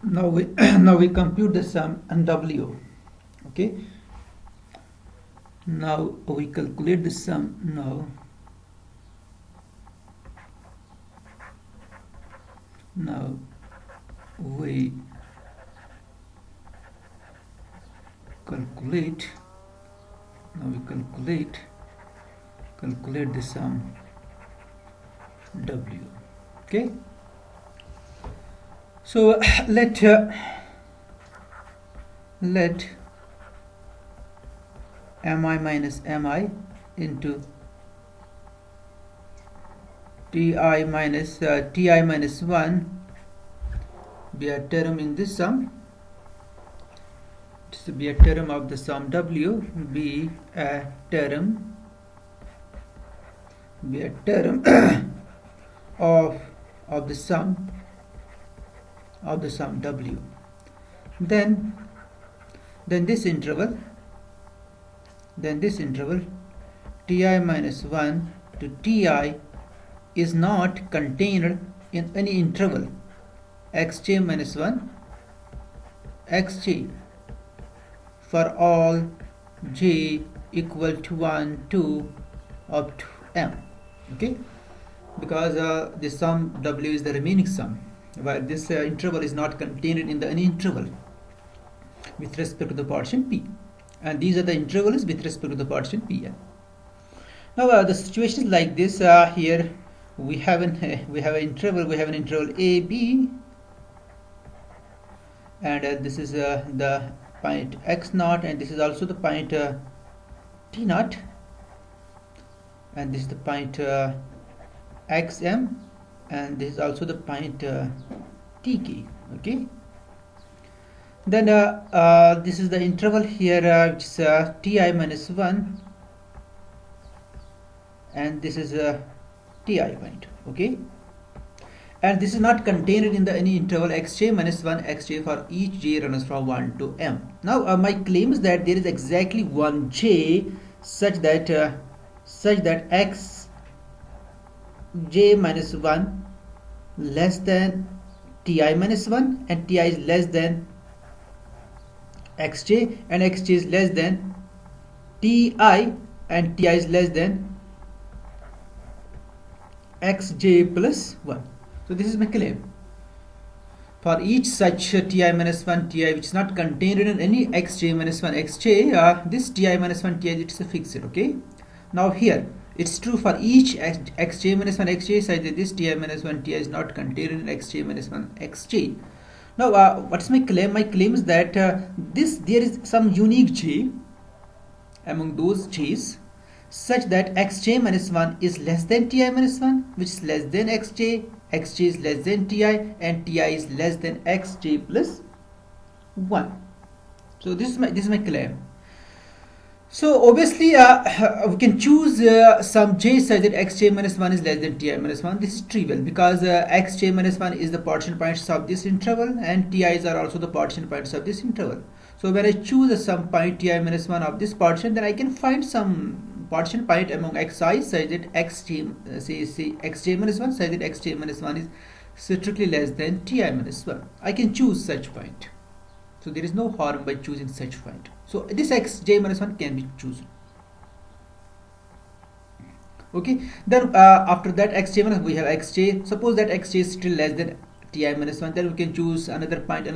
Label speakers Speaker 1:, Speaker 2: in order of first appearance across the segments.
Speaker 1: Now we now we compute the sum and W. Okay. Now we calculate the sum. Now we calculate. Now we calculate the sum W. Okay. So let mi minus mi into ti minus 1 be a term in this sum. To be a term of the sum W, be a term of the sum W. Then this interval ti minus 1 to ti is not contained in any interval xj minus 1 xj for all j equal to 1 2 up to m. Okay, because the sum W is the remaining sum, while this interval is not contained in any interval with respect to the partition P, and these are the intervals with respect to the partition Pn. Now the situation is like this. Here we have an interval a b, and this is the point x naught, and this is also the point t naught, and this is the point xm, and this is also the point tk. Okay, then this is the interval here which is ti minus 1, and this is ti point. Okay, and this is not contained in any interval xj minus 1 xj for each j runs from 1 to m. Now my claim is that there is exactly one j such that x j minus 1 less than ti minus 1, and ti is less than xj, and xj is less than ti, and ti is less than xj plus 1. So this is my claim. For each such ti minus 1 ti which is not contained in any xj minus 1 xj, this ti minus 1 ti it is fixed. Okay, now here it's true for each xj minus 1 xj such that this ti minus 1 ti is not contained in xj minus 1 xj. Now what's my claim? My claim is that there is some unique j among those j's such that xj minus 1 is less than ti minus 1, which is less than xj, xj is less than ti, and ti is less than xj plus 1. So this is my claim. So obviously we can choose some j such that xj minus 1 is less than ti minus 1. This is trivial because xj minus 1 is the partition points of this interval, and ti's are also the partition points of this interval. So when I choose some point ti minus 1 of this partition, then I can find some partition point among xi such that xj xj minus 1 such that xj minus 1 is strictly less than ti minus 1. I can choose such point. So there is no harm by choosing such point. So this xj minus 1 can be chosen. Okay, then after that xj minus we have xj. Suppose that xj is still less than ti minus 1, then we can choose another point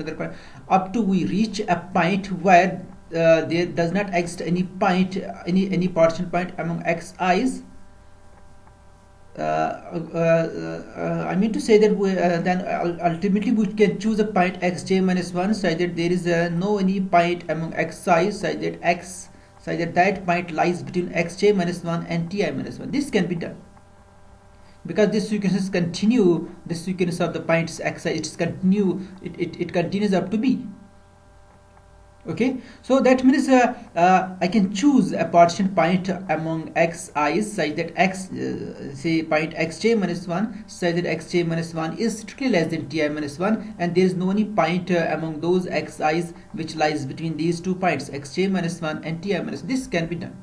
Speaker 1: up to we reach a point where there does not exist any point, any partition point among xi's. I mean to say that then ultimately we can choose a point xj minus 1 such that there is no any point among xi such that that point lies between xj minus 1 and ti minus 1. This can be done because this sequence continue. The sequence of the points xi it continues up to b. Okay, so that means I can choose a partition point among xi's such that say point xj minus 1 such that xj minus 1 is strictly less than ti minus 1, and there is no any point among those xi's which lies between these two points xj minus 1 and ti minus 1. This can be done.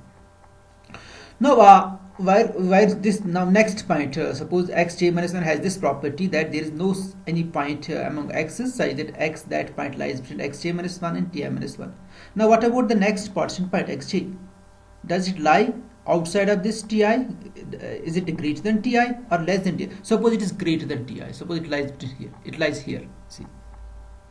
Speaker 1: Now where this now next point, suppose xj minus 1 has this property that there is no any point among x's such that x that point lies between xj minus 1 and ti minus 1. Now what about the next partition point xj? Does it lie outside of this ti? Is it greater than ti or less than ti? Suppose it is greater than ti. Suppose it lies between here. It lies here. See.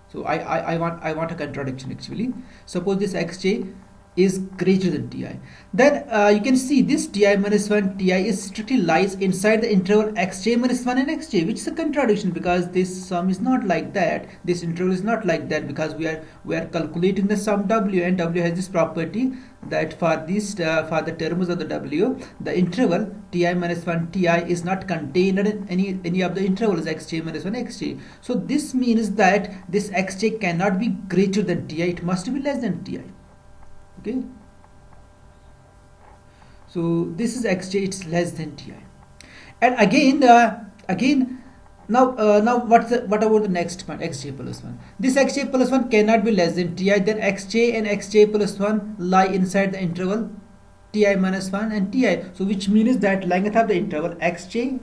Speaker 1: So I want a contradiction actually. Suppose this xj is greater than ti, then you can see this ti minus 1 ti is strictly lies inside the interval xj minus 1 and xj, which is a contradiction because this sum is not like that. This interval is not like that because we are calculating the sum w, and w has this property that for the terms of the w, the interval ti minus 1 ti is not contained in any of the intervals xj minus 1 xj. So this means that this xj cannot be greater than ti, it must be less than ti. Okay, so this is xj, it's less than ti. And again now what about the next point, xj plus 1? This xj plus 1 cannot be less than ti, then xj and xj plus 1 lie inside the interval ti minus 1 and ti, so which means that length of the interval xj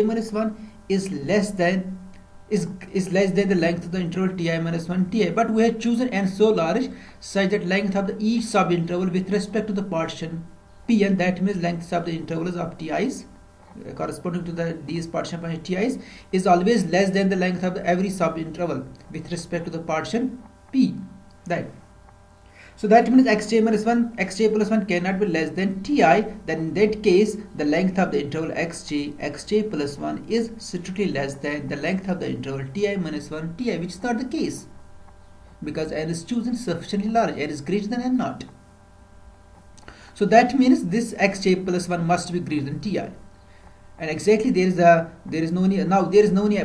Speaker 1: minus 1 is less than the length of the interval ti minus 1 ti, but we have chosen n so large such that length of each subinterval with respect to the partition p, and that means lengths of the intervals of ti's corresponding to these partition points ti's is always less than the length of every subinterval with respect to the partition p. That so that means xj minus 1 xj plus 1 cannot be less than ti, then in that case the length of the interval xj plus 1 is strictly less than the length of the interval ti minus 1 ti, which is not the case because n is chosen sufficiently large, n is greater than n naught. So that means this xj plus 1 must be greater than ti, and exactly there is no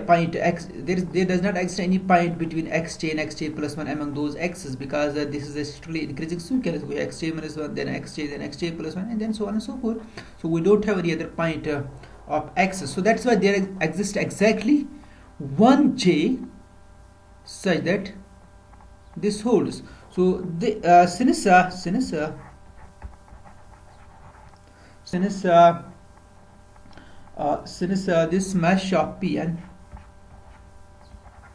Speaker 1: point x, there does not exist any point between xj and xj plus 1 among those x's because this is a strictly increasing sequence. We have xj minus 1, then xj plus 1, and then so on and so forth. So we don't have any other point of x's, so that's why there exists exactly one j such that this holds. So the since this mesh of Pn,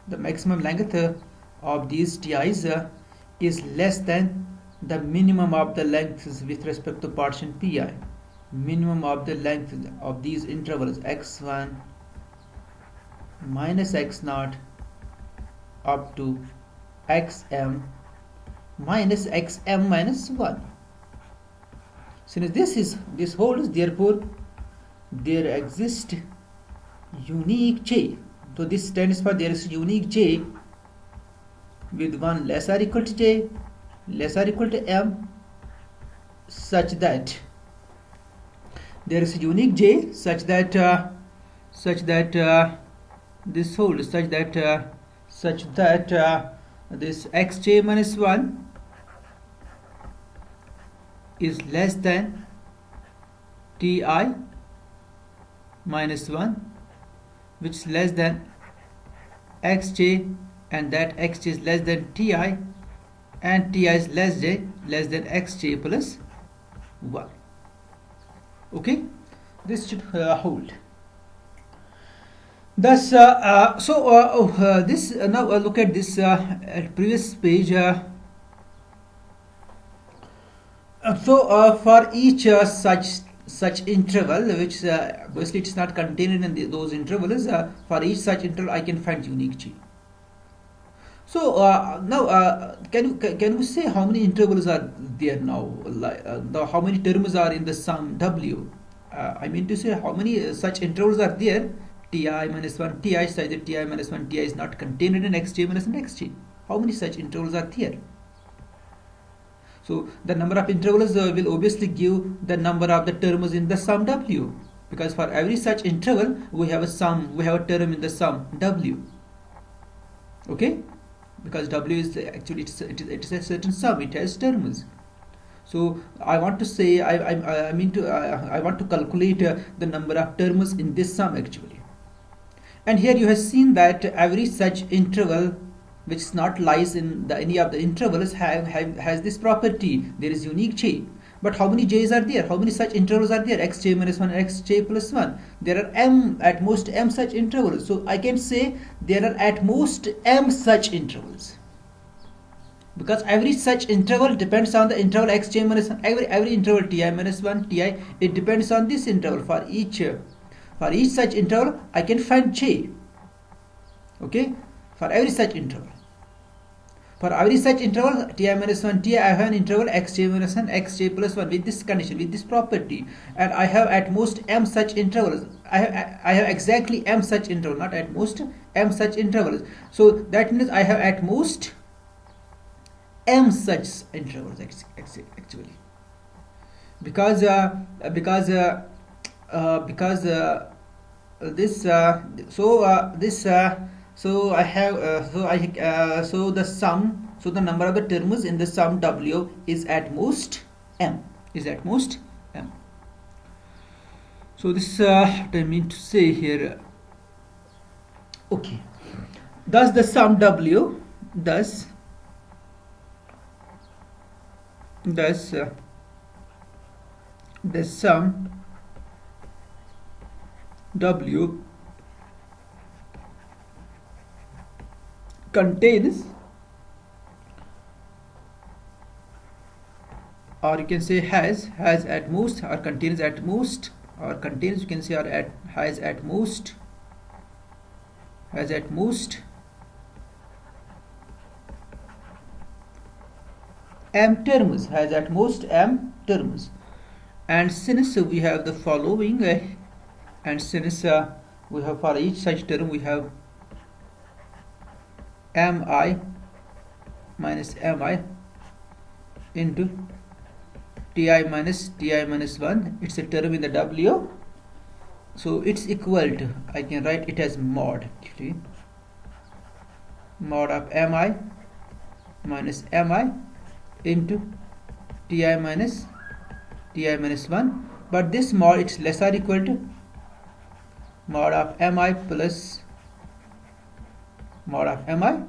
Speaker 1: the maximum length of these ti's is less than the minimum of the lengths with respect to partition pi, minimum of the length of these intervals x1 minus x0 up to xm minus xm minus 1. Since this holds, therefore there exists unique j. So this stands for there is unique j with 1 less or equal to j less or equal to m, such that there is a unique j such that this holds, such that this xj minus 1 is less than ti minus 1, which is less than xj, and that xj is less than ti, and ti is less than xj plus 1. Okay, this should hold. Thus this now look at this at previous page. For each such interval, which obviously it's not contained in those intervals, for each such interval I can find unique j. So now can you say how many intervals are there now? How many terms are in the sum w? I mean to say how many such intervals are there? Ti minus 1 ti, such that ti minus 1 ti is not contained in xj minus an xj. How many such intervals are there? So the number of intervals will obviously give the number of the terms in the sum w, because for every such interval we have a term in the sum w. Okay, because w is actually it is a certain sum, it has terms. So I want to say I want to calculate the number of terms in this sum actually. And here you have seen that every such interval which is not lies in any of the intervals has this property. There is unique j. But how many j's are there? How many such intervals are there? Xj minus 1, xj plus 1. There are at most m such intervals. So I can say there are at most m such intervals. Because every such interval depends on the interval xj minus 1. Every interval ti minus 1, ti, it depends on this interval. For each such interval, I can find j. Okay? For every such interval. For every such interval, ti minus 1, ti, I have an interval xj minus 1, xj plus 1 with this condition, with this property. And I have at most m such intervals. I have exactly m such intervals, not at most, m such intervals. So that means I have at most m such intervals actually. Because the number of the terms in the sum W is at most m. So this what I mean to say here. Okay. Thus the sum W, the sum W contains, or you can say has at most, or contains at most, or contains, you can say, or has at most m terms, and since we have the following, and since we have for each such term we have mi minus mi into ti minus 1, it's a term in the W, so it's equal to, I can write it as mod of mi minus mi into ti minus 1, but this mod, it's less or equal to mod of mi plus mod of mi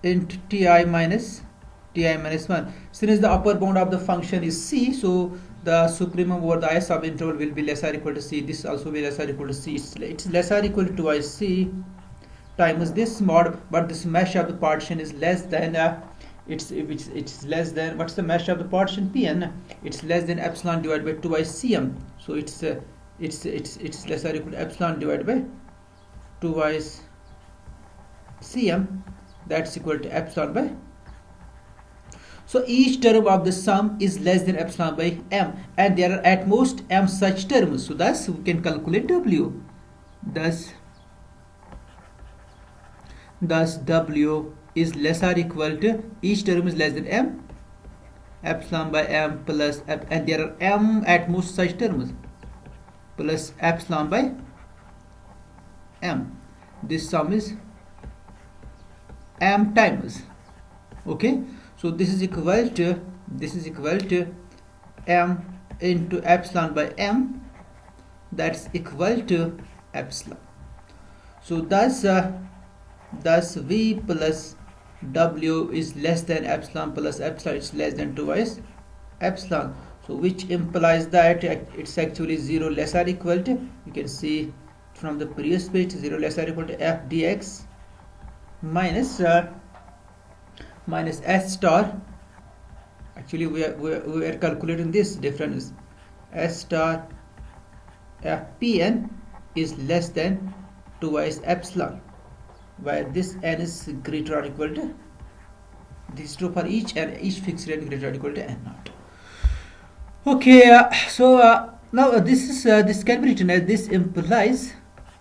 Speaker 1: into ti minus 1. Since the upper bound of the function is c, so the supremum over the s subinterval will be less or equal to c. This also will be less or equal to c. It's less or equal to twice c times this mod, but this mesh of the partition is less than it's less than, what's the mesh of the partition? Pn. It's less than epsilon divided by twice cm. So it's less or equal to epsilon divided by twice cm. That's equal to epsilon by. So each term of the sum is less than epsilon by m, and there are at most m such terms. So thus we can calculate W. Thus W is less or equal to, each term is less than m, epsilon by m plus, and there are m at most such terms, plus epsilon by m. This sum is m times. Okay, so this is equal to m into epsilon by m, that's equal to epsilon. So thus v plus w is less than epsilon plus epsilon, it's less than twice epsilon, so which implies that it's actually 0 less or equal to, you can see from the previous page, 0 less or equal to f dx minus s star. Actually we are calculating this difference, s star fpn is less than twice epsilon, where this n is greater or equal to, this is true for each, and each fixed rate greater or equal to n naught. Okay, now this can be written as, this implies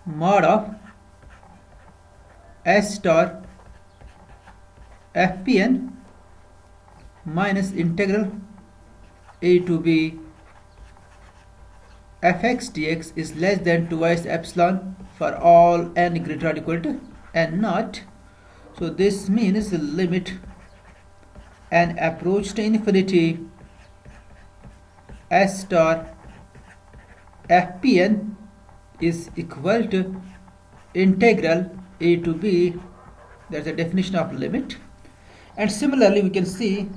Speaker 1: mod of s star fpn minus integral a to b fx dx is less than twice epsilon for all n greater or equal to n naught. So this means the limit n approach to infinity, s star fpn is equal to integral a to b, that's the definition of limit. And similarly we can see,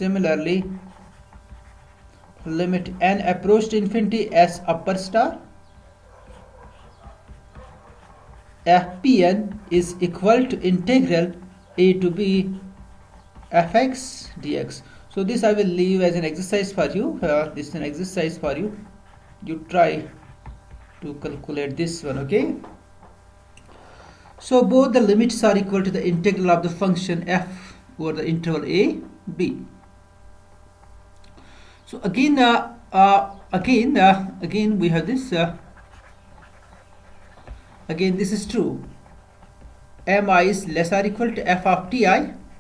Speaker 1: Similarly, limit n approach to infinity s upper star fpn is equal to integral a to b fx dx. So this I will leave as an exercise for you. This is an exercise for you. You try to calculate this one, okay? So both the limits are equal to the integral of the function f over the interval a, b. So again we have this. Again, this is true. Mi is less or equal to f of ti,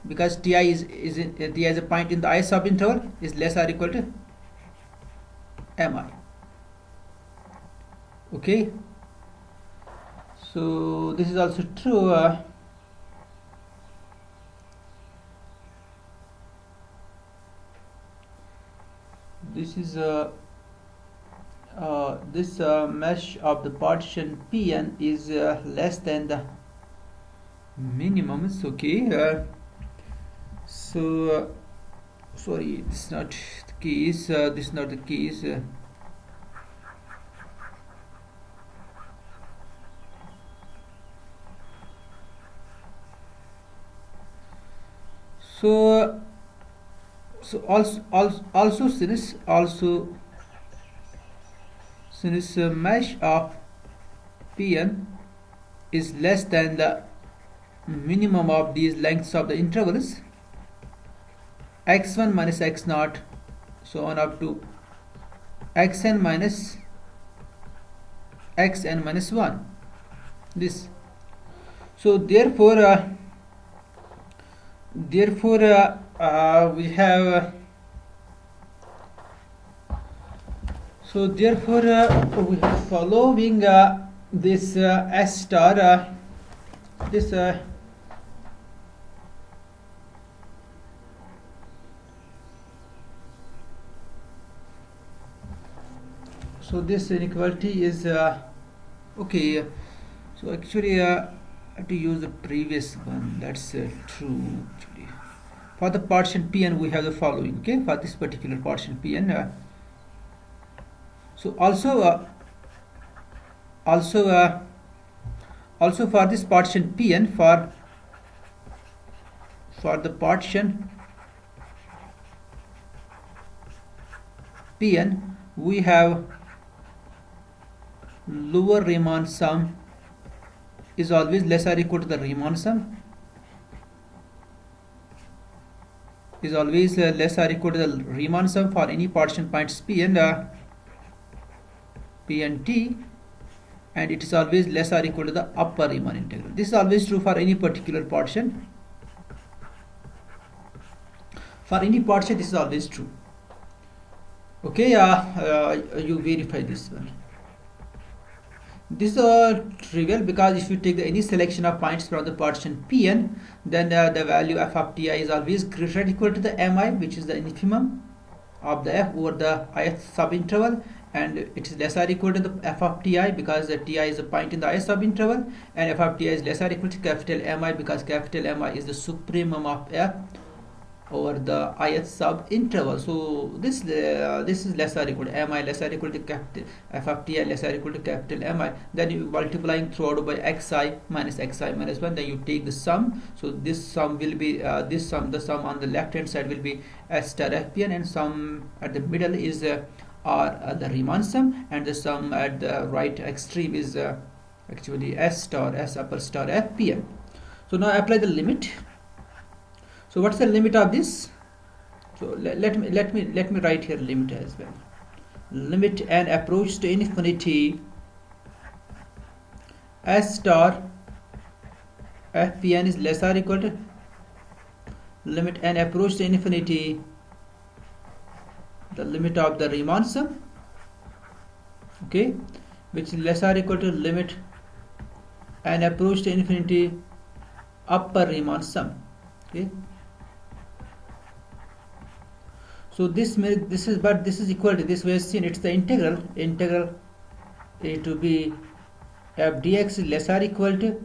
Speaker 1: because ti is a point in the I subinterval, is less or equal to mi. Okay. So this is also true. This is this mesh of the partition Pn is less than the minimum. It's okay. So sorry, this is not the case. This is not the case. So also since mesh of Pn is less than the minimum of these lengths of the intervals x1 minus x0 so on up to xn minus xn minus 1, this. So therefore we have we have following this S star this so this inequality is okay. So actually I have to use the previous one. That's true. Actually, for the partition Pn we have the following. Okay, for this particular partition Pn. So also for this partition Pn, for the partition Pn, we have lower Riemann sum is always less or equal to the Riemann sum, is always less or equal to the Riemann sum for any partition points P and T, and it is always less or equal to the upper Riemann integral. This is always true for any particular partition. For any partition, this is always true. Okay, you verify this one. This is trivial, because if you take any selection of points from the partition Pn, then the value f of ti is always greater or equal to the mi, which is the infimum of the f over the ith subinterval, and it is less or equal to the f of ti, because the ti is a point in the ith subinterval, and f of ti is less or equal to capital Mi, because capital Mi is the supremum of f over the ith subinterval. So this is less or equal to mi less or equal to capital f of ti less or equal to capital Mi. Then you multiplying throughout by xi minus 1, then you take the sum. So this sum will be the sum on the left hand side will be s star fpn, and sum at the middle is the Riemann sum, and the sum at the right extreme is actually s upper star fpn. So now apply the limit. So what's the limit of this? So let me write here limit as well. Limit n approach to infinity s star fpn is less or equal to limit n approach to infinity the limit of the Riemann sum, okay, which is less or equal to limit n approach to infinity upper Riemann sum. Okay. So this is equal to this. We have seen it's the integral a to b f dx is less or equal to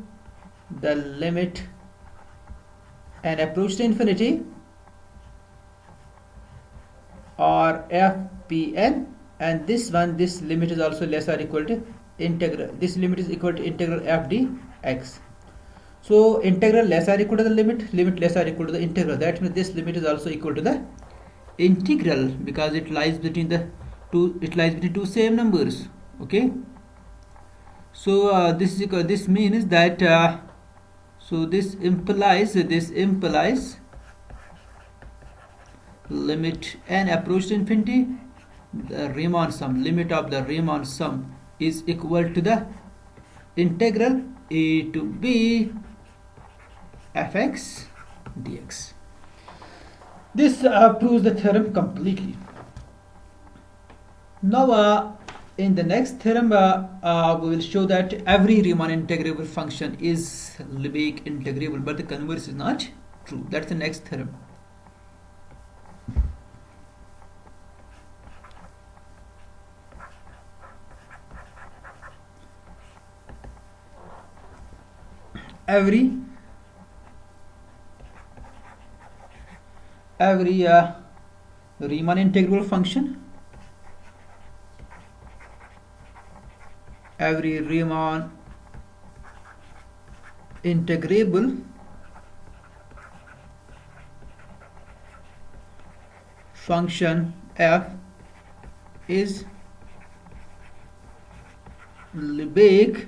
Speaker 1: the limit and approach to infinity or fpn, and this one, this limit is also less or equal to integral, this limit is equal to integral f dx. So integral less or equal to the limit, limit less or equal to the integral, that means this limit is also equal to the integral, because it lies between the two, it lies between two same numbers. Okay, so this means that so this implies limit n approach to infinity, the Riemann sum, limit of the Riemann sum is equal to the integral a to b fx dx. This proves the theorem completely. Now in the next theorem we will show that every Riemann integrable function is Lebesgue integrable, but the converse is not true. That's the next theorem. Every Riemann integrable function, every Riemann integrable function f is Lebesgue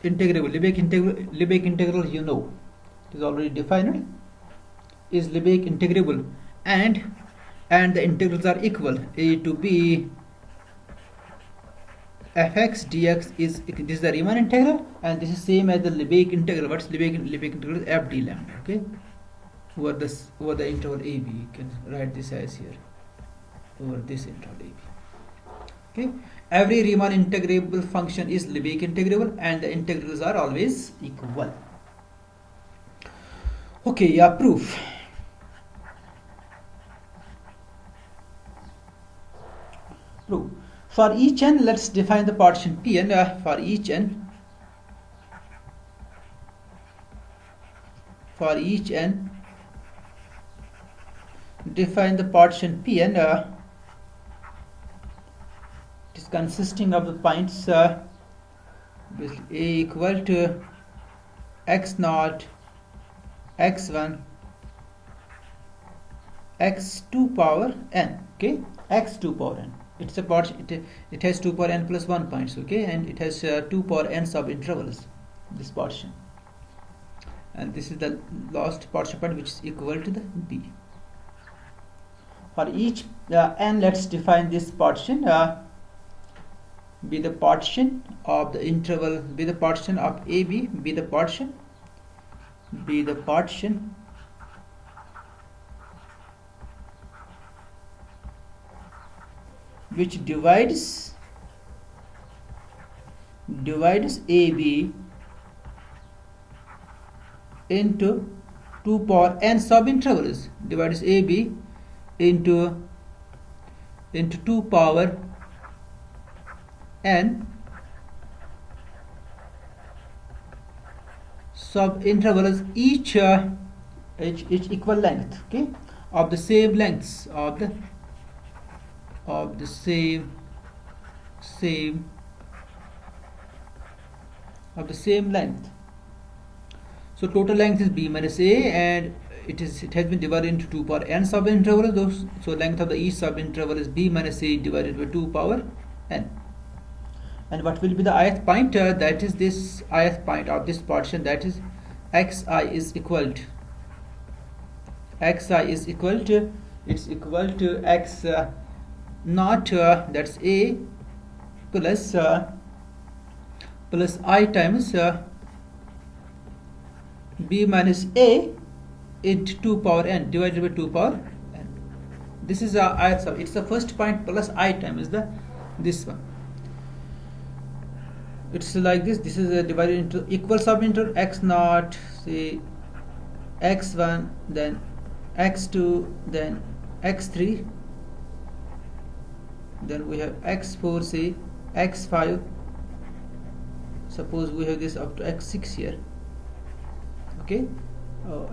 Speaker 1: integrable. Lebesgue integral, you know, it is already defined, is Lebesgue integrable, and the integrals are equal. A to b fx dx is, this is the Riemann integral, and this is same as the Lebesgue integral. What's Lebesgue integral? F d lambda. Okay, over the interval ab, you can write this as here, over this interval ab. Okay, every Riemann integrable function is Lebesgue integrable, and the integrals are always equal. Okay, yeah, proof. Proof. For each n, let's define the partition Pn. For each n, define the partition Pn. It is consisting of the points a equal to x0, x1, x2 power n. Okay, x2 power n. It's a partition. It has 2 power n plus 1 points. Okay, and it has 2 power n sub intervals. This partition, and this is the last partition point, which is equal to the b. For each n, let's define this partition. Be the partition of the interval, be the partition of AB, be the partition which divides AB into 2 power n sub intervals, divides AB into 2 power n sub intervals, each equal length, okay, of the same lengths of the same length. So total length is b minus a, and it has been divided into 2 power n sub intervals. So length of the each sub interval is b minus a divided by 2 power n. And what will be the ith point? That is this ith point of this partition, that is xi is equal to it's equal to x naught, that's a plus I times b minus a into 2 power n divided by 2 power n. This is ith sub, it's the first point plus I times this one. It's like this. This is divided into equal subinterval x naught, say x1, then x2, then x3, then we have x4, say x5. Suppose we have this up to x6 here. Okay,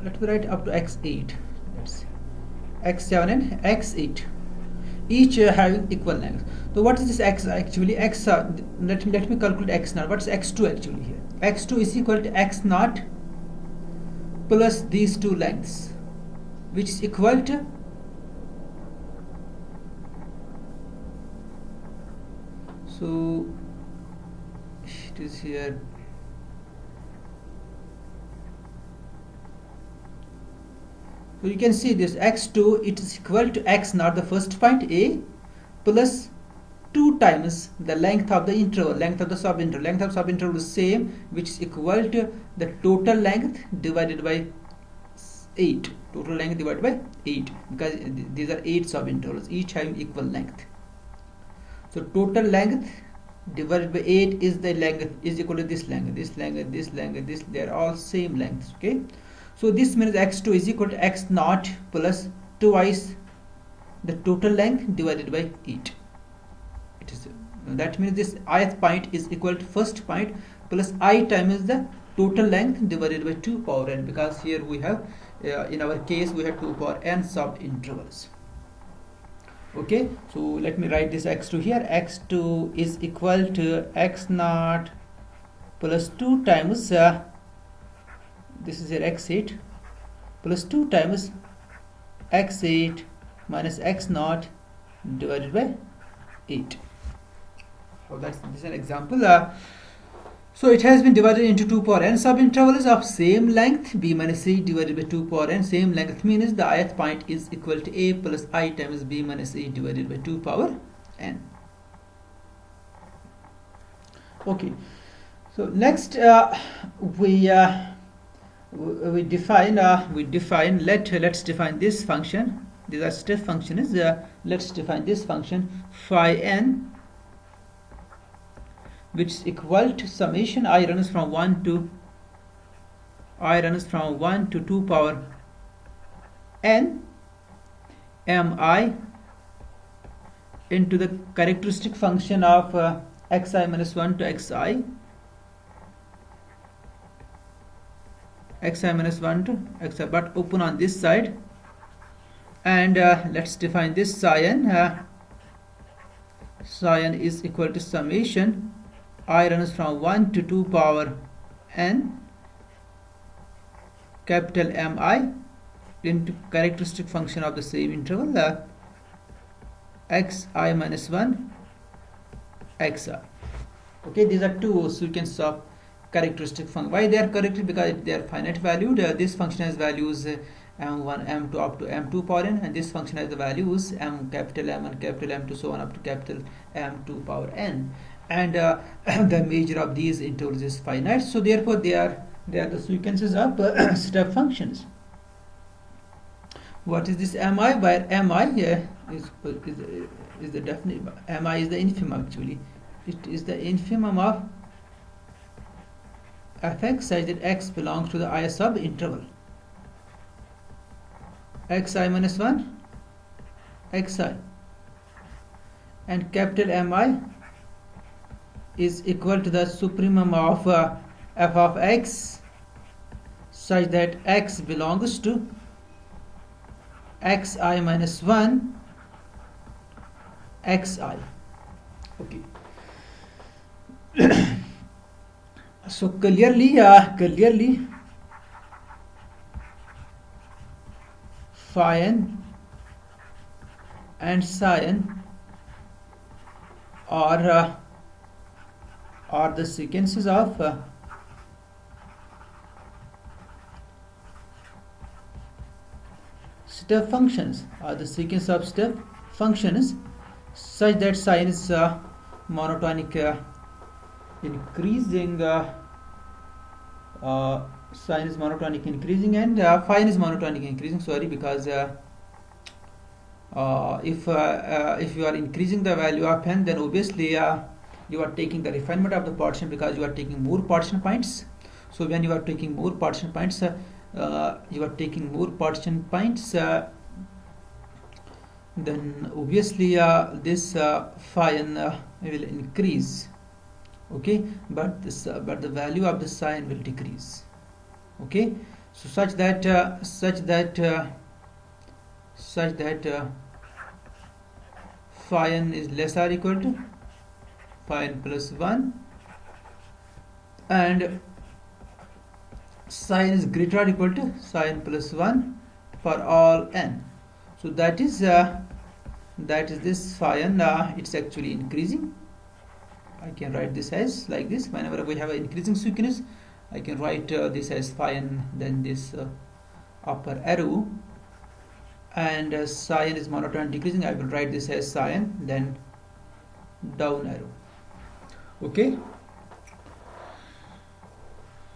Speaker 1: let me write up to x8. Let's see. X7 and x8, each having equal length. So what is this x actually? X let me calculate x naught. What's x2 actually here? X2 is equal to x naught plus these two lengths, which is equal to so it is here. So you can see this x2, it is equal to x naught, the first point a, plus 2 times the length of the interval, length of the subinterval. Length of subinterval is same, which is equal to the total length divided by 8. Total length divided by 8, because these are 8 subintervals, each having equal length. So total length divided by 8 is the length, is equal to this length, this length, this length, this. They are all same lengths. Okay. So this means x2 is equal to x naught plus twice the total length divided by 8. It is, that means this ith point is equal to first point plus I times the total length divided by 2 power n, because here we have in our case we have 2 power n sub intervals. Okay, so let me write this x2 here. X2 is equal to x naught plus 2 times this is here x8 plus 2 times x8 minus x naught divided by 8. So this is an example. So it has been divided into 2 power n subintervals of same length, b minus c divided by 2 power n. Same length means the ith point is equal to a plus I times b minus a divided by 2 power n. Okay, so next we define let's define this function. These are step functions. Let's define this function phi n, which is equal to summation I runs from 1 to 2 power n mi into the characteristic function of xi minus 1 to xi minus 1 to xi, but open on this side. And let's define this psi n. Psi n is equal to summation I runs from 1 to 2 power n capital Mi into characteristic function of the same interval xi minus 1 xi. Okay, these are two sequence of characteristic function. Why they are characteristic? Because they are finite valued. This function has values m1 m2 up to m2 power n, and this function has the values m capital M1 capital M2 so on up to capital M2 power n, and the measure of these intervals is finite, so therefore they are the sequences of step functions. What is this mi? Where mi is the definite, mi is the infimum actually. It is the infimum of fx such that x belongs to the I sub interval xi minus 1 xi, and capital Mi is equal to the supremum of f of x such that x belongs to xi minus 1 xi. Okay. So clearly phi n and psi n are the sequences of step functions, are the sequence of step functions such that psi n is monotonic increasing, sin is monotonic increasing, and phi n is monotonic increasing. Sorry, because if you are increasing the value of n, then obviously you are taking the refinement of the partition, because you are taking more partition points. So when you are taking more partition points, then obviously this phi n will increase. Okay, but the value of the psi n will decrease. Okay, So such that phi n is less or equal to phi n plus 1, and psi n is greater or equal to psi n plus 1 for all n. So that is this phi n, it's actually increasing. I can write this as like this. Whenever we have an increasing sequence, I can write this as phi n, then this upper arrow, and psi n is monotone decreasing, I will write this as psi n, then down arrow. Okay.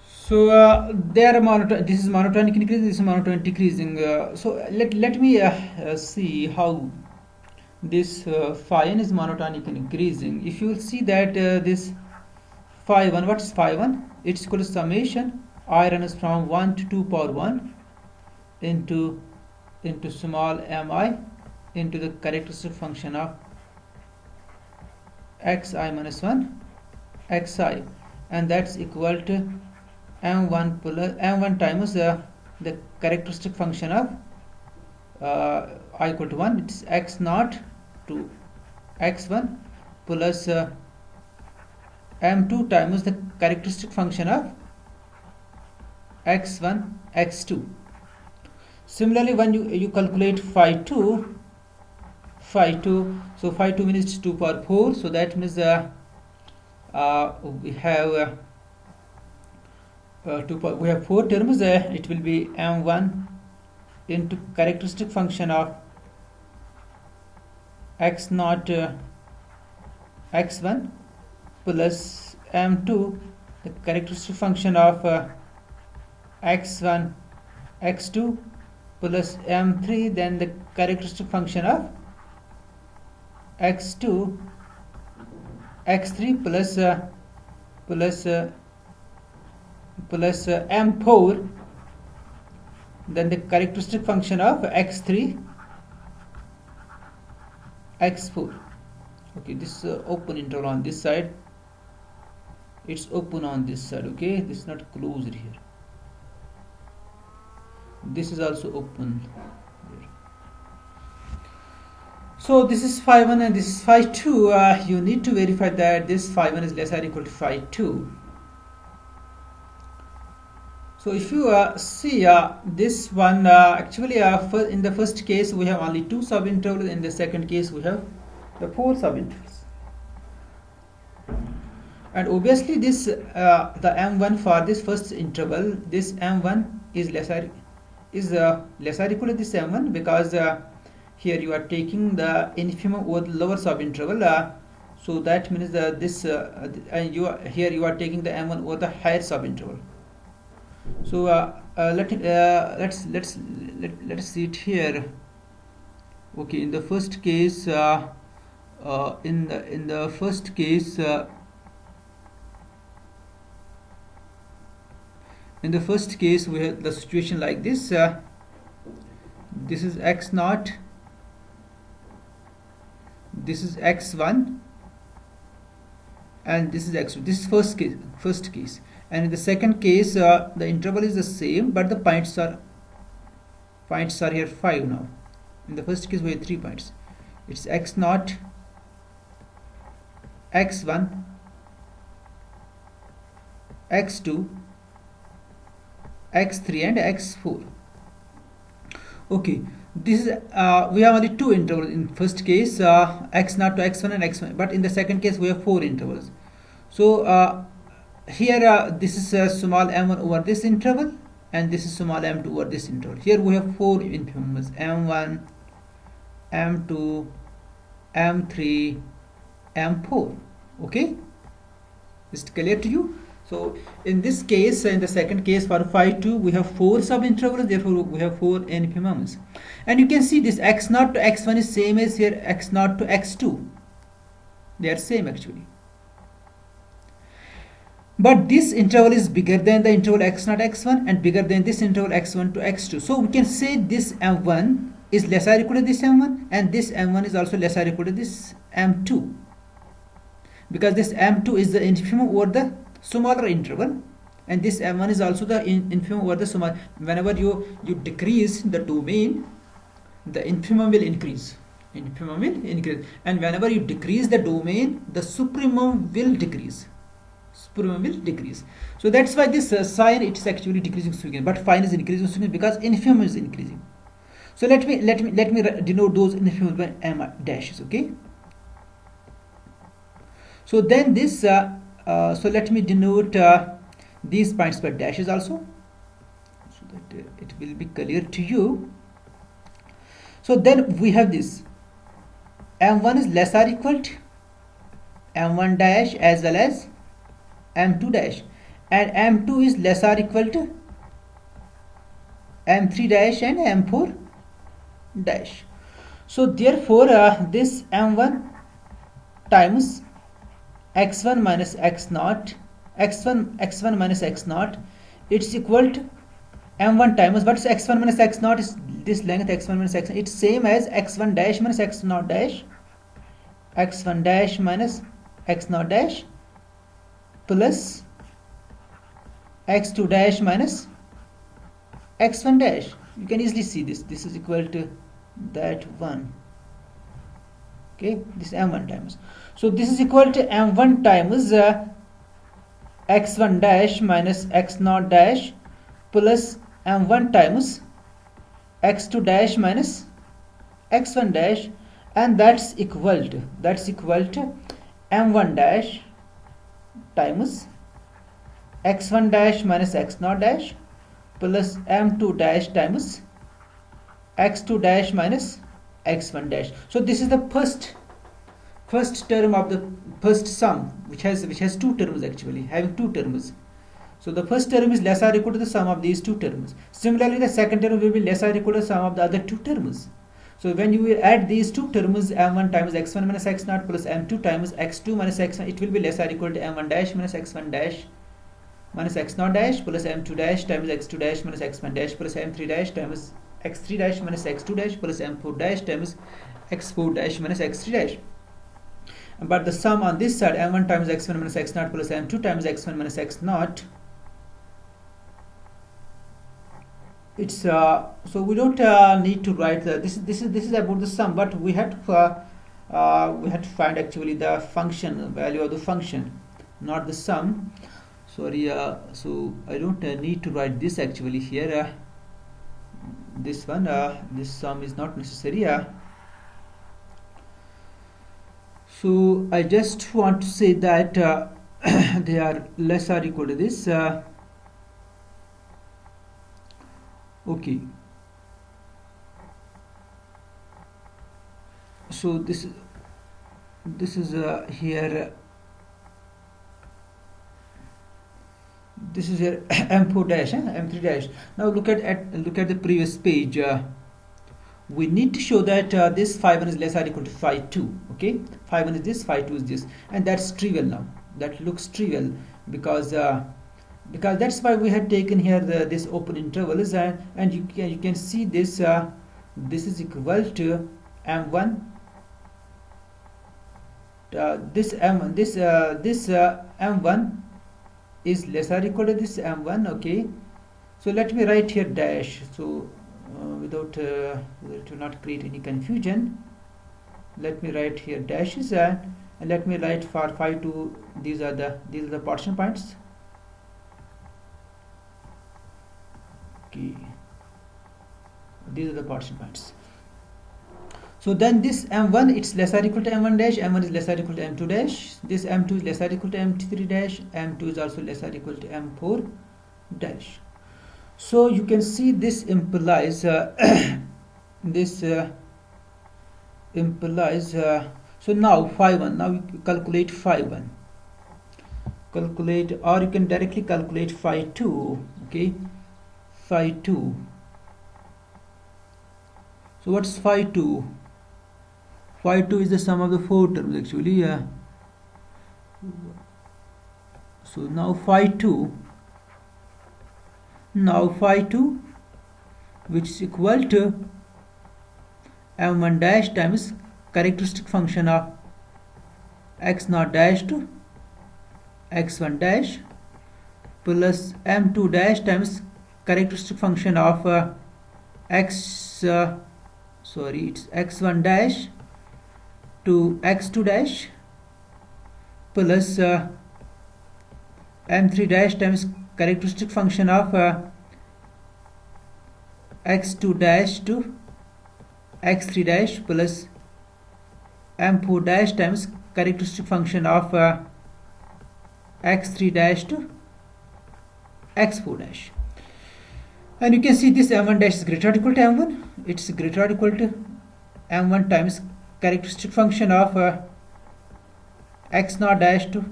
Speaker 1: So they are monotone. This is monotonic increasing. This is monotonic decreasing. So let me see how this phi n is monotonic increasing. If you will see that this phi 1, what is phi 1? It's equal to summation I runs from 1 to 2 power 1 into small mi into the characteristic function of xi minus 1 xi, and that's equal to m1 plus m1 times the characteristic function of I equal to 1, it's x0 to x1 plus m2 times the characteristic function of x1 x2. Similarly, when you calculate phi 2, so phi 2 means 2 power 4, so that means we have we have 4 terms. It will be m1 into characteristic function of x0 x1 plus m2 the characteristic function of x1 x2 plus m3 then the characteristic function of x2 x3 plus m4 then the characteristic function of x3 x4. Okay, this open interval on this side, it's open on this side. Okay, this is not closed here, this is also open here. So this is phi 1 and this is phi 2. You need to verify that this phi 1 is less or equal to phi 2. So if you see this one, actually in the first case we have only 2 subintervals, in the second case we have the 4 subintervals, and obviously this the m1 for this first interval, this m1 is less or equal to this m1, because here you are taking the infimum over the lower subinterval, so that means this and here you are taking the m1 over the higher subinterval. So let's see it here. Okay, in the first case, in the first case, we have the situation like this. This is x0, this is x1, and this is x2. This is first case. And in the second case, the interval is the same, but the points are here 5 now. In the first case we have 3 points. It's x0, x1, x2, x3 and x4. Okay, this is we have only 2 intervals in first case, x0 to x1 and x1, but in the second case we have 4 intervals. So here this is small m1 over this interval, and this is small m2 over this interval. Here we have 4 infimums, m1, m2, m3, m4. Okay, is it clear to you? So in this case, in the second case for phi 2, we have 4 subintervals, therefore we have 4 infimums. And you can see this x0 to x1 is same as here x0 to x2. They are same actually. But this interval is bigger than the interval x0 x1 and bigger than this interval x1 to x2. So we can say this m1 is less or equal to this m1, and this m1 is also less or equal to this m2, because this m2 is the infimum over the smaller interval, and this m1 is also the infimum over the sum. Whenever you decrease the domain, the infimum will increase. Infimum will increase, and whenever you decrease the domain, the supremum will decrease. Supremum will decrease. So that's why this sign, it's actually decreasing significance, but phi is increasing significance because infimum is increasing. So let me denote those infimums by m dashes. Okay. So then this so let me denote these points by dashes also, so that it will be clear to you. So then we have this m1 is less or equal to m1 dash as well as m2 dash, and m2 is less or equal to m3 dash and m4 dash. So therefore this m1 times x1 minus x0, x1 minus x0, it's equal to m1 times, what is x1 minus x0 is this length x1 minus x0, it's same as x1 dash minus x0 dash, x1 dash minus x0 dash plus x2 dash minus x1 dash. You can easily see this is equal to that one. Okay, this m1 times. So this is equal to m1 times x1 dash minus x0 dash plus m1 times x2 dash minus x1 dash, and that's equal to m1 dash times x1 dash minus x0 dash plus m2 dash times x2 dash minus x1 dash. So this is the first term of the first sum, which has two terms, actually having two terms. So the first term is less or equal to the sum of these two terms. Similarly, the second term will be less or equal to the sum of the other two terms. So when you will add these two terms, m1 times x1 minus x0 plus m2 times x2 minus x1, it will be less or equal to m1 dash minus x1 dash minus x0 dash plus m2 dash times x2 dash minus x1 dash plus m3 dash times x3 dash minus x2 dash plus m4 dash times x4 dash minus x3 dash. But the sum on this side, m1 times x1 minus x0 plus m2 times x1 minus x0, it's so we don't need to write this is about the sum, but we had to find actually the function, value of the function, not the sum. Sorry, so I don't need to write this actually here. This one, this sum is not necessary. So I just want to say that they are less or equal to this. Okay. So this is here. This is your m4 dash, m3 dash. Now look at the previous page. We need to show that this phi1 is less or equal to phi2. Okay, phi1 is this, phi2 is this, and that's trivial now. That looks trivial because that's why we had taken here this open interval is, and you can see this this is equal to m1. This m1 is less or equal to this m1. Okay, so let me write here dash, so without it will not create any confusion. Let me write here dashes, and let me write for phi2, these are the partition points. Okay, these are the partition points. So then this m1, it's less or equal to m1 dash, m1 is less or equal to m2 dash, this m2 is less or equal to m3 dash, m2 is also less or equal to m4 dash. So you can see this implies this implies so now phi1, now you calculate phi1, calculate, or you can directly calculate phi2. Okay, phi2. So what's phi2? Phi2 is the sum of the four terms actually. So now phi2, which is equal to m1 dash times characteristic function of x0 dash to x1 dash plus m2 dash times characteristic function of x sorry, it's x1 dash to x2 dash plus m3 dash times characteristic function of x2 dash to x3 dash plus m4 dash times characteristic function of x3 dash to x4 dash. And you can see this m1 dash is greater or equal to m1. It's greater or equal to m1 times characteristic function of x0 dash to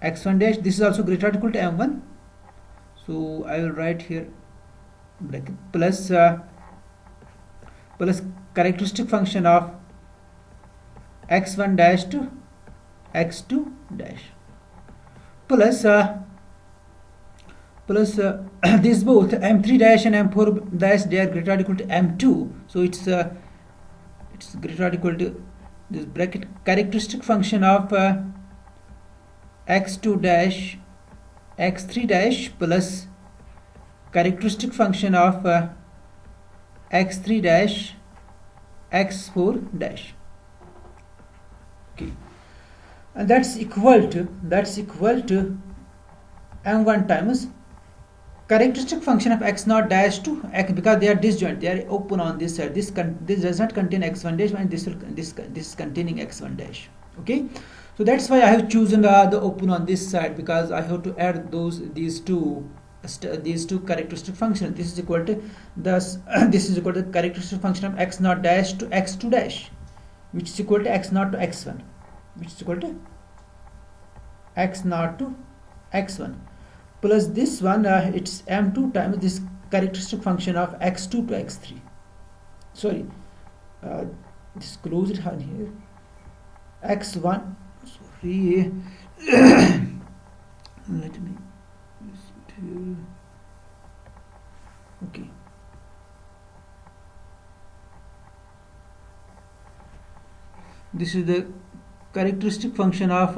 Speaker 1: x1 dash. This is also greater or equal to m1. So I will write here bracket plus plus characteristic function of x1 dash to x2 dash plus this both m3 dash and m4 dash, they are greater or equal to m2. So it's greater or equal to this bracket characteristic function of x2 dash x3 dash plus characteristic function of x3 dash x4 dash. Okay, and that's equal to m1 times characteristic function of x0 dash to x, because they are disjoint, they are open on this side. This does not contain x1 dash, and this is containing x1 dash. Okay, so that's why I have chosen the open on this side, because I have to add these two characteristic functions. This is equal to thus this is equal to the characteristic function of x0 dash to x2 dash, which is equal to x0 to x1, which is equal to x0 to x1, plus this one it's m2 times this characteristic function of x2 to x3. Sorry, just close it on here. x1, sorry, let me use it here. Okay, this is the characteristic function of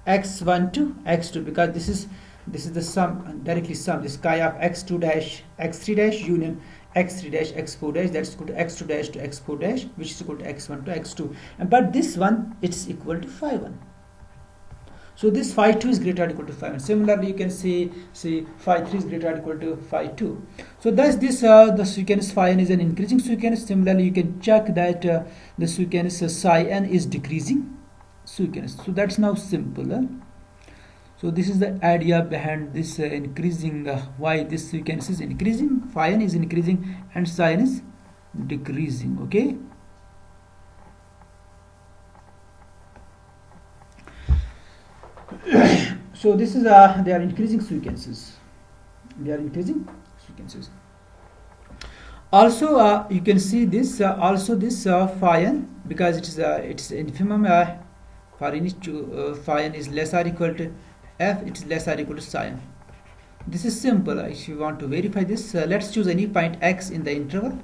Speaker 1: x1 to x2, because this is the sum, directly sum, this chi of x2 dash x3 dash union x3 dash x4 dash, that's equal to x2 dash to x4 dash, which is equal to x1 to x2, and but this one it's equal to phi1. So this phi2 is greater or equal to phi1. Similarly, you can say phi3 is greater or equal to phi2. So thus this the sequence phi-n is an increasing sequence. Similarly, you can check that the sequence psi-n is decreasing sequence. So that's now simple. So this is the idea behind this increasing, why this sequence is increasing, phi-n is increasing and psi-n is decreasing. Okay. So this is they are increasing sequences. Also, you can see this also this phi-n, because it's infimum for any phi-n is less or equal to f, it's less or equal to psi-n. This is simple. If you want to verify this, let's choose any point x in the interval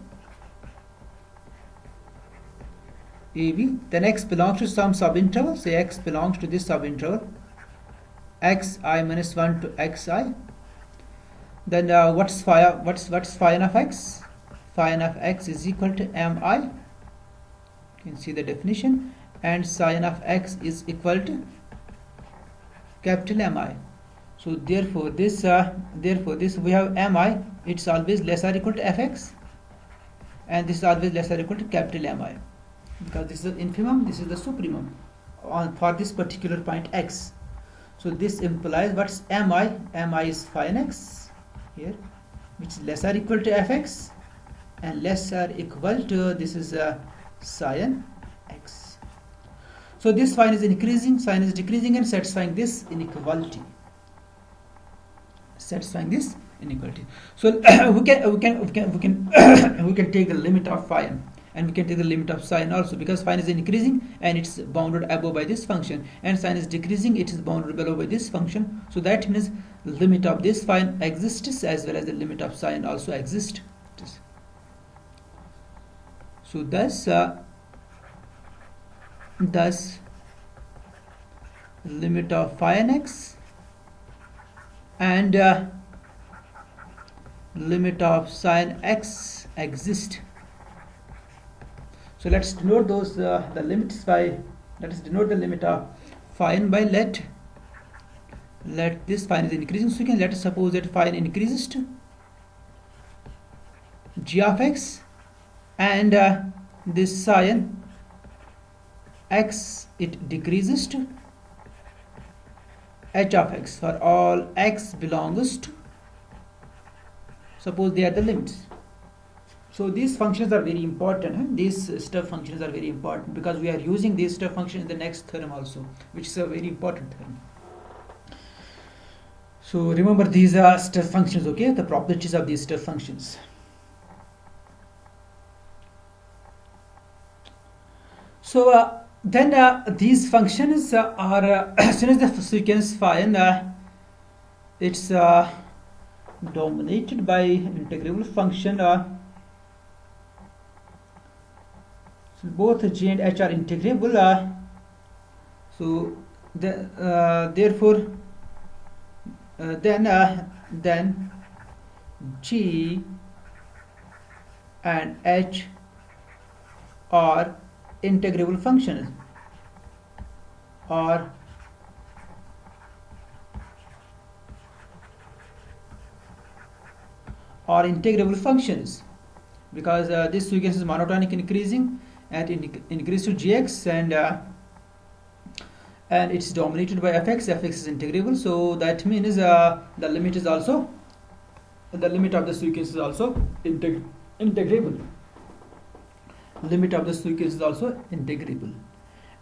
Speaker 1: AB. Then x belongs to some subinterval. Say x belongs to this subinterval xi minus 1 to xi. Then what's phi-n of x? Phi-n of x is equal to mi. You can see the definition, and sin of x is equal to capital Mi. So therefore this we have mi, it's always less or equal to fx, and this is always less or equal to capital Mi, because this is the infimum, this is the supremum for this particular point x. So this implies what's mi? Mi is phi-n x here, which is less or equal to fx, and less or equal to this is sin x. So this phi is increasing, sin is decreasing, and satisfying this inequality. So we can take the limit of phi, and we can take the limit of sin also, because phi is increasing and it's bounded above by this function, and sin is decreasing, it is bounded below by this function. So that means the limit of this phi exists as well as the limit of sin also exists. So thus limit of phi n x and limit of sin x exist. So let's denote those the limits by, let us denote the limit of phi n by let this phi n is increasing. So you can let us suppose that phi n increases to g of x and this sin x it decreases to h of x for all x belongs to, suppose they are the limits. So these functions are very important, huh? These step functions are very important because we are using these step functions in the next theorem also, which is a very important theorem. So remember, these are step functions, okay, the properties of these step functions. So then these functions are as soon as the sequence phi n it's dominated by integrable function, so both g and h are integrable, so therefore then g and h are integrable functions or integrable functions because this sequence is monotonic increasing and it increases to gx and it's dominated by fx. Fx is integrable, so that means the limit is also, the limit of the sequence is also integrable. Limit of the sequence is also integrable,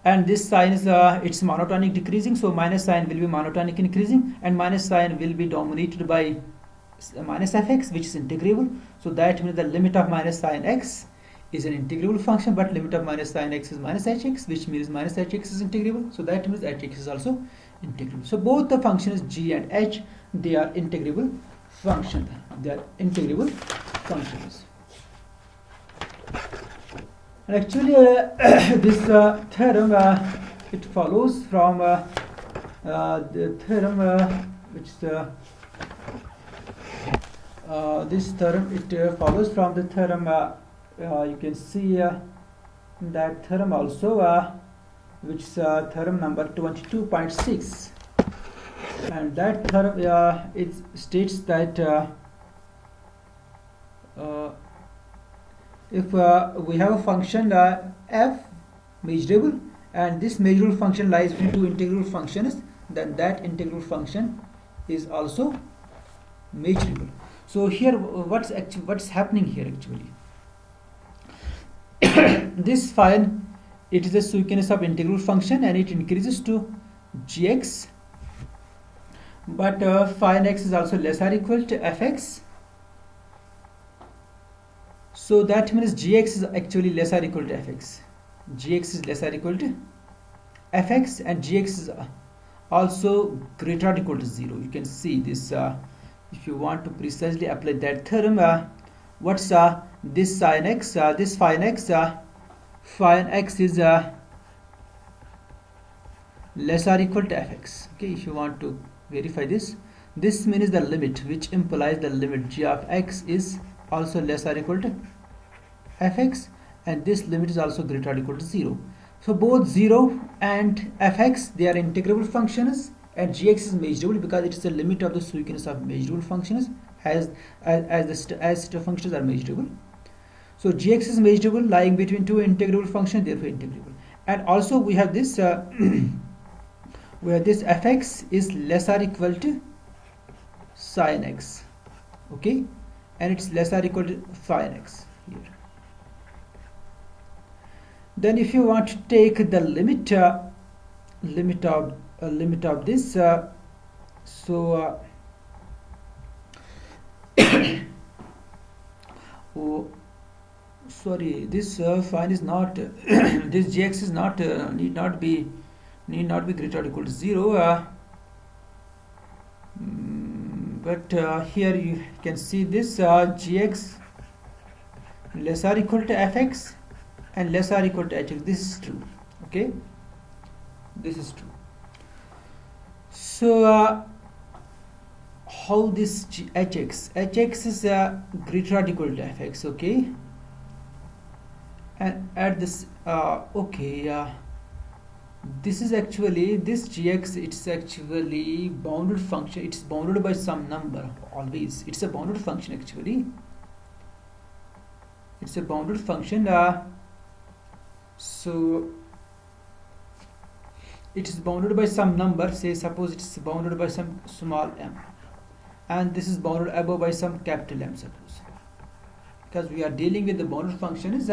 Speaker 1: and this sign is it's monotonic decreasing, so minus sign will be monotonic increasing and minus sign will be dominated by minus fx, which is integrable. So that means the limit of minus sin x is an integrable function, but limit of minus sin x is minus hx, which means minus hx is integrable, so that means hx is also integrable. So both the functions g and h, they are integrable functions. They are integrable functions. And actually this theorem it follows from the theorem which is this theorem it follows from the theorem you can see that theorem also which is theorem number 22.6, and that theorem it states that if we have a function f measurable and this measurable function lies between two integral functions, then that integral function is also measurable. So here what's happening here actually this phi n, it is a sequence of integral function and it increases to gx, but phi n x is also less or equal to fx. So that means gx is actually less or equal to fx. Gx is less or equal to fx and gx is also greater or equal to 0. You can see this if you want to precisely apply that theorem. What's this sin x, this phi n x, phi n x is less or equal to fx. Okay, if you want to verify this means the limit, which implies the limit g of x is also less or equal to fx, and this limit is also greater or equal to 0. So both 0 and fx, they are integrable functions, and gx is measurable because it is the limit of the sequence of measurable functions as the functions are measurable. So gx is measurable, lying between two integrable functions, therefore integrable. And also we have this where this fx is less or equal to sin x, okay, and it's less or equal to phi n x here. Then if you want to take the limit of this oh sorry, this phi is not this gx is not need not be greater or equal to 0, but here you can see this gx less or equal to fx, and less or equal to hx. This is true. Okay, this is true. So how this hx is greater or equal to fx. Okay, and at this this is actually this gx, it's actually bounded function. It's bounded by some number. Always it's a bounded function. Actually it's a bounded function. So it is bounded by some number. Say suppose it's bounded by some small m, and this is bounded above by some capital M, suppose, because we are dealing with the bounded function. Is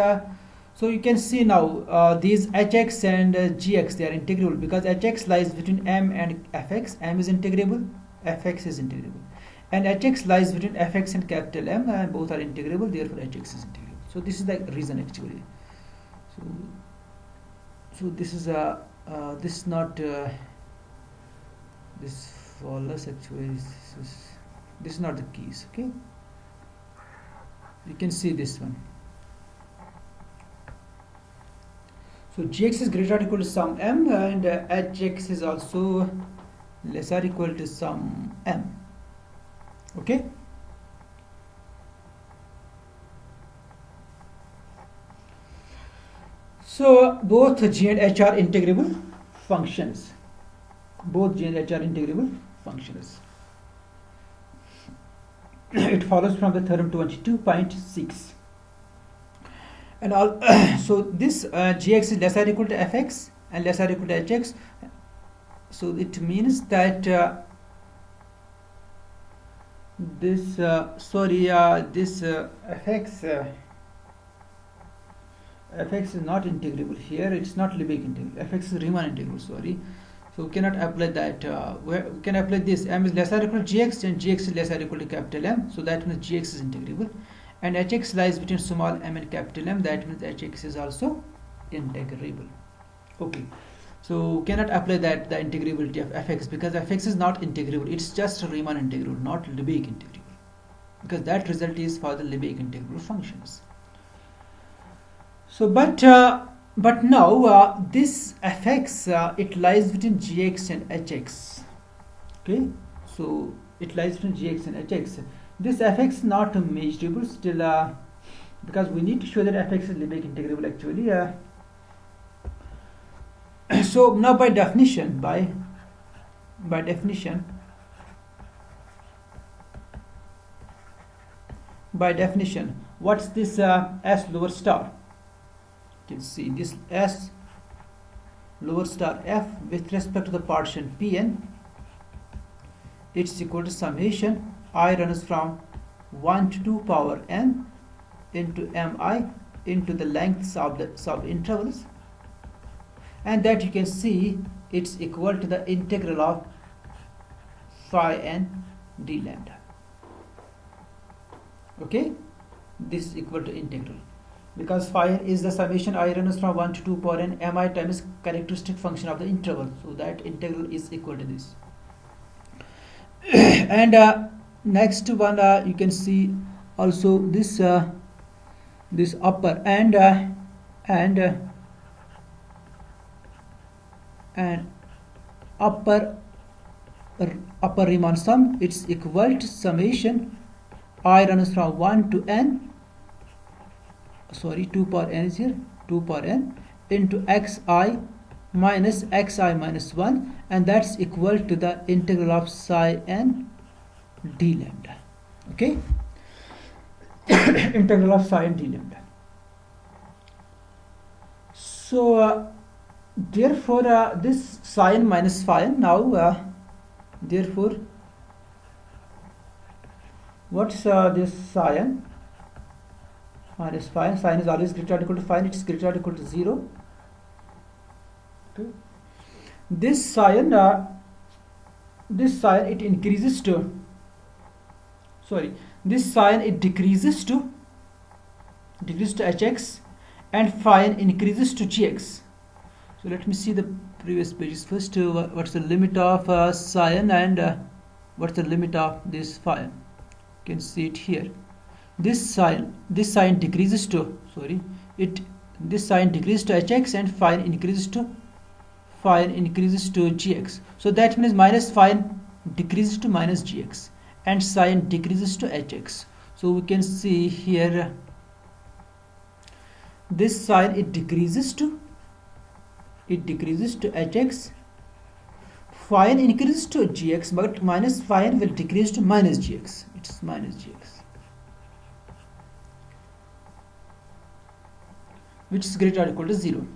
Speaker 1: so you can see now these hx and gx, they are integrable, because hx lies between m and fx. M is integrable, fx is integrable, and hx lies between fx and capital M, and both are integrable, therefore hx is integrable. So this is the reason actually. So this is this is not this follows actually. This is not the case. Okay, you can see this one. So gx is greater or equal to some m, and hx is also less or equal to some m. Okay. So both g and h are integrable functions. Both g and h are integrable functions. It follows from the theorem 22.6. And all so this gx is less or equal to fx and less or equal to hx. So it means that this this fx is not integrable here. It's not Lebesgue integral. Fx is Riemann integral. Sorry. So we cannot apply that. We can apply this. M is less or equal to gx, and gx is less or equal to capital M. So that means gx is integrable. And hx lies between small m and capital M. That means hx is also integrable. Okay. So cannot apply that, the integrability of fx, because fx is not integrable. It's just a Riemann integral, not Lebesgue integral, because that result is for the Lebesgue integral functions. So but now this fx it lies between gx and hx. Okay, so it lies between gx and hx. This fx is not measurable still, because we need to show that fx is Lebesgue integrable actually. So now by definition, what's this s lower star? You can see this s lower star f with respect to the partition Pn, it's equal to summation I runs from 1 to 2 power n into mi into the lengths of the sub-intervals, and that you can see it's equal to the integral of phi n d lambda. Okay, this is equal to integral, because phi n is the summation I runs from 1 to 2 power n mi times characteristic function of the interval, so that integral is equal to this. And next one, you can see also this this upper and upper Riemann sum, it's equal to summation I runs from 1 to n, sorry, 2 power n is here, 2 power n into xi minus xi minus 1, and that's equal to the integral of psi n d lambda. Okay, integral of psi n d lambda. So therefore this psi n minus phi n, now therefore what's this psi n minus phi n? Psi n is always greater or equal to phi n, it's greater or equal to 0. Okay. This psi n it increases to, sorry, this psi n it decreases to hx, and phi n increases to gx. So let me see the previous pages first. What's the limit of psi n, and what's the limit of this phi n? You can see it here. This psi n decreases to, sorry, it this sign decreases to hx and phi increases to gx. So that means minus phi decreases to minus gx and sin decreases to hx. So we can see here this sign it decreases to hx, phi increases to gx, but minus phi will decrease to minus gx. It's minus gx, which is greater or equal to 0.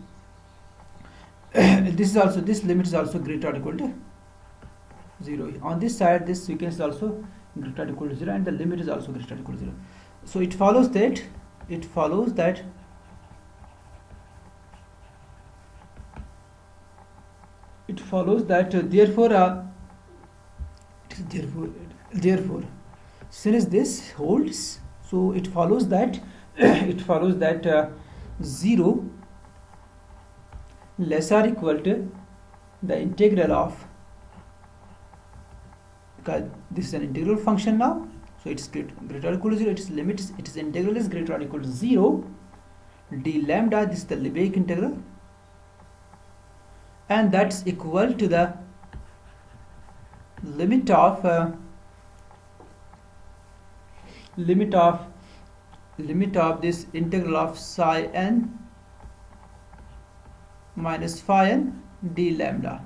Speaker 1: This limit is also greater or equal to 0. On this side, this sequence is also greater or equal to 0, and the limit is also greater or equal to 0. So it follows that therefore since this holds, so it follows that 0 less or equal to the integral of, because this is an integral function now, so it's greater or equal to 0, its limits, its integral is greater or equal to 0 d lambda, this is the Lebesgue integral, and that's equal to the limit of this integral of psi n minus phi n d lambda.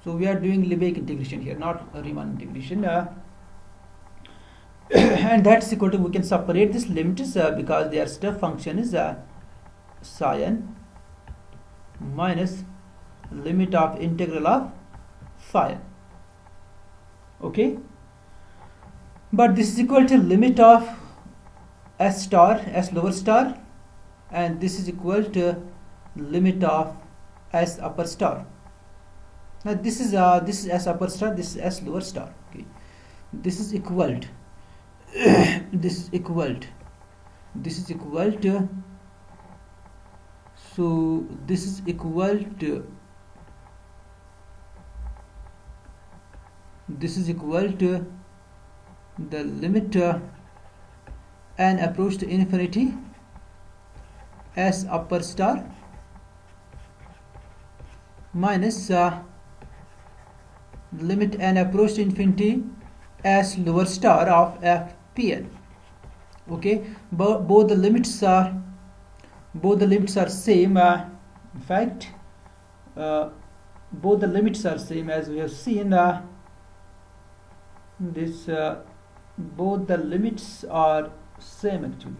Speaker 1: So we are doing Lebesgue integration here, not Riemann integration, and that's equal to, we can separate this limits because their step function is psi n minus limit of integral of phi n. Okay, but this is equal to limit of s lower star, and this is equal to limit of s upper star. Now this is s upper star, this is s lower star. Okay, this is equal to this is equal to so this is equal to the limit n approach to infinity s upper star minus limit n approach to infinity s lower star of fpn. Okay, both the limits are same. In fact, both the limits are same, as we have seen. Both the limits are same actually.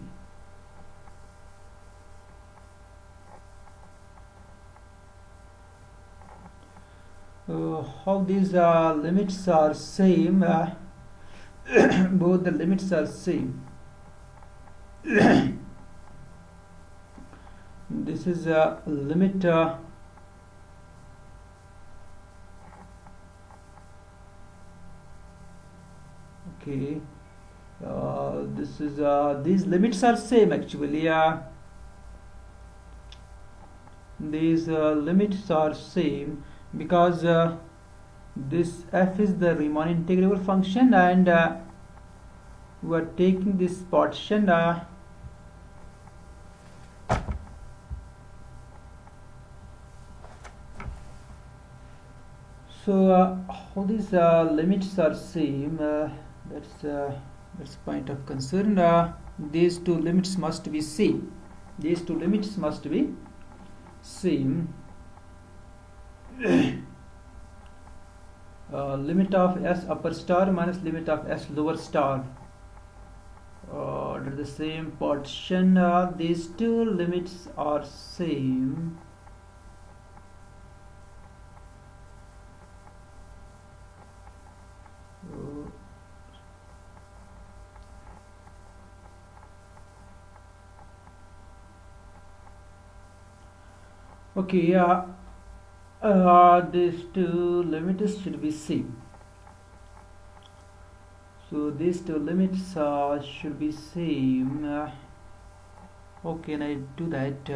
Speaker 1: How these limits are same? Both the limits are same. This is a limit okay, this is these limits are same actually. These limits are same because this f is the Riemann integrable function, and we are taking this partition so how these limits are same, that's point of concern. These two limits must be same. Limit of s upper star minus limit of s lower star under the same partition. These two limits are same. Okay, these two limits should be same. So these two limits should be same. How can I do that?